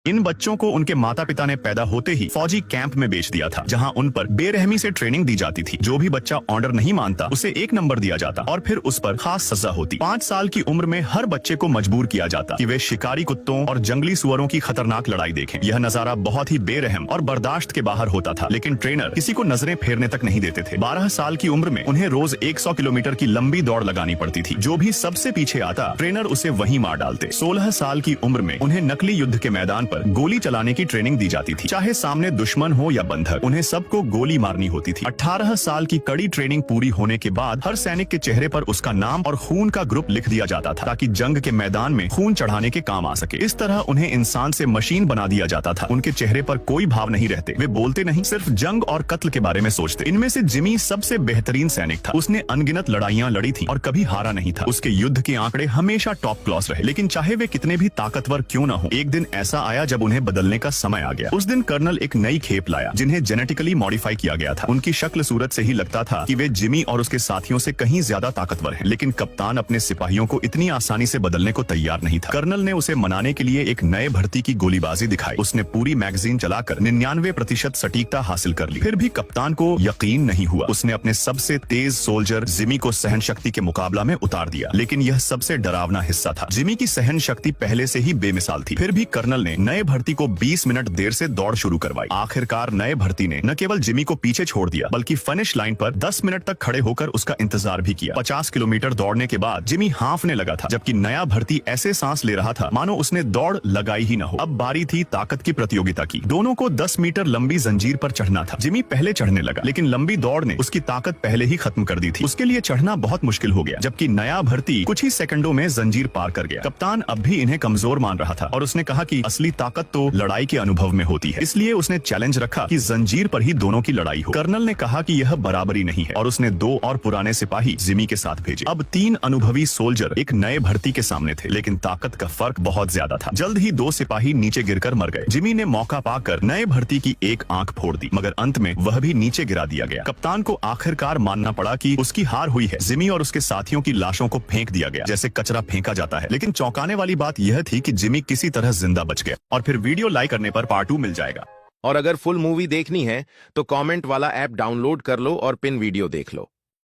इन बच्चों को उनके माता पिता ने पैदा होते ही फौजी कैंप में बेच दिया था, जहां उन पर बेरहमी से ट्रेनिंग दी जाती थी। जो भी बच्चा ऑर्डर नहीं मानता उसे 1 नंबर दिया जाता और फिर उस पर खास सजा होती। 5 साल की उम्र में हर बच्चे को मजबूर किया जाता कि वे शिकारी कुत्तों और जंगली सुअरों की खतरनाक लड़ाई देखें। यह नजारा बहुत ही बेरहम और बर्दाश्त के बाहर होता था, लेकिन ट्रेनर किसी को नजरें फेरने तक नहीं देते थे। 12 साल की उम्र में उन्हें रोज 100 किलोमीटर की लंबी दौड़ लगानी पड़ती थी। जो भी सबसे पीछे आता ट्रेनर उसे वहीं मार डालते। 16 साल की उम्र में उन्हें नकली युद्ध के मैदान पर गोली चलाने की ट्रेनिंग दी जाती थी। चाहे सामने दुश्मन हो या बंधक, उन्हें सबको गोली मारनी होती थी। 18 साल की कड़ी ट्रेनिंग पूरी होने के बाद हर सैनिक के चेहरे पर उसका नाम और खून का ग्रुप लिख दिया जाता था, ताकि जंग के मैदान में खून चढ़ाने के काम आ सके। इस तरह उन्हें इंसान से मशीन बना दिया जाता था। उनके चेहरे पर कोई भाव नहीं रहते, वे बोलते नहीं, सिर्फ जंग और कत्ल के बारे में सोचते। इनमें से जिमी सबसे बेहतरीन सैनिक था। उसने अनगिनत लड़ाइयां लड़ी थी और कभी हारा नहीं था। उसके युद्ध के आंकड़े हमेशा टॉप क्लास रहे, लेकिन चाहे वे कितने भी ताकतवर क्यों न हो, एक दिन ऐसा आया जब उन्हें बदलने का समय आ गया। उस दिन कर्नल एक नई खेप लाया, जिन्हें जेनेटिकली मॉडिफाई किया गया था। उनकी शक्ल सूरत से ही लगता था कि वे जिमी और उसके साथियों से कहीं ज्यादा ताकतवर हैं, लेकिन कप्तान अपने सिपाहियों को इतनी आसानी से बदलने को तैयार नहीं था। कर्नल ने उसे मनाने के लिए एक नए भर्ती की गोलीबाजी दिखाई। उसने पूरी मैगजीन चलाकर 99% सटीकता हासिल कर ली। फिर भी कप्तान को यकीन नहीं हुआ। उसने अपने सबसे तेज सोल्जर जिमी को सहन शक्ति के मुकाबला में उतार दिया, लेकिन यह सबसे डरावना हिस्सा था। जिमी की सहन शक्ति पहले से ही बेमिसाल थी। फिर भी कर्नल ने नए भर्ती को 20 मिनट देर से दौड़ शुरू करवाई। आखिरकार नए भर्ती ने न केवल जिमी को पीछे छोड़ दिया, बल्कि फिनिश लाइन पर 10 मिनट तक खड़े होकर उसका इंतजार भी किया। 50 किलोमीटर दौड़ने के बाद जिमी हांफने लगा था, जबकि नया भर्ती ऐसे सांस ले रहा था मानो उसने दौड़ लगाई ही न हो। अब बारी थी ताकत की प्रतियोगिता की। दोनों को 10 मीटर लंबी जंजीर पर चढ़ना था। जिमी पहले चढ़ने लगा, लेकिन लंबी दौड़ ने उसकी ताकत पहले ही खत्म कर दी थी। उसके लिए चढ़ना बहुत मुश्किल हो गया, जबकि नया भर्ती कुछ ही सेकंडों में जंजीर पार कर गया। कप्तान अब भी इन्हें कमजोर मान रहा था और उसने कहा कि असली ताकत तो लड़ाई के अनुभव में होती है। इसलिए उसने चैलेंज रखा कि जंजीर पर ही दोनों की लड़ाई हो। कर्नल ने कहा कि यह बराबरी नहीं है और उसने 2 और पुराने सिपाही जिमी के साथ भेजे। अब 3 अनुभवी सोल्जर एक नए भर्ती के सामने थे, लेकिन ताकत का फर्क बहुत ज्यादा था। जल्द ही 2 सिपाही नीचे गिरकर मर गए। जिमी ने मौका पाकर नए भर्ती की एक आंख फोड़ दी, मगर अंत में वह भी नीचे गिरा दिया गया। कप्तान को आखिरकार मानना पड़ा कि उसकी हार हुई है। जिमी और उसके साथियों की लाशों को फेंक दिया गया, जैसे कचरा फेंका जाता है। लेकिन चौंकाने वाली बात यह थी कि जिमी किसी तरह जिंदा बच गया। और फिर वीडियो लाइक करने पर पार्ट 2 मिल जाएगा। और अगर फुल मूवी देखनी है तो कमेंट वाला ऐप डाउनलोड कर लो और पिन वीडियो देख लो।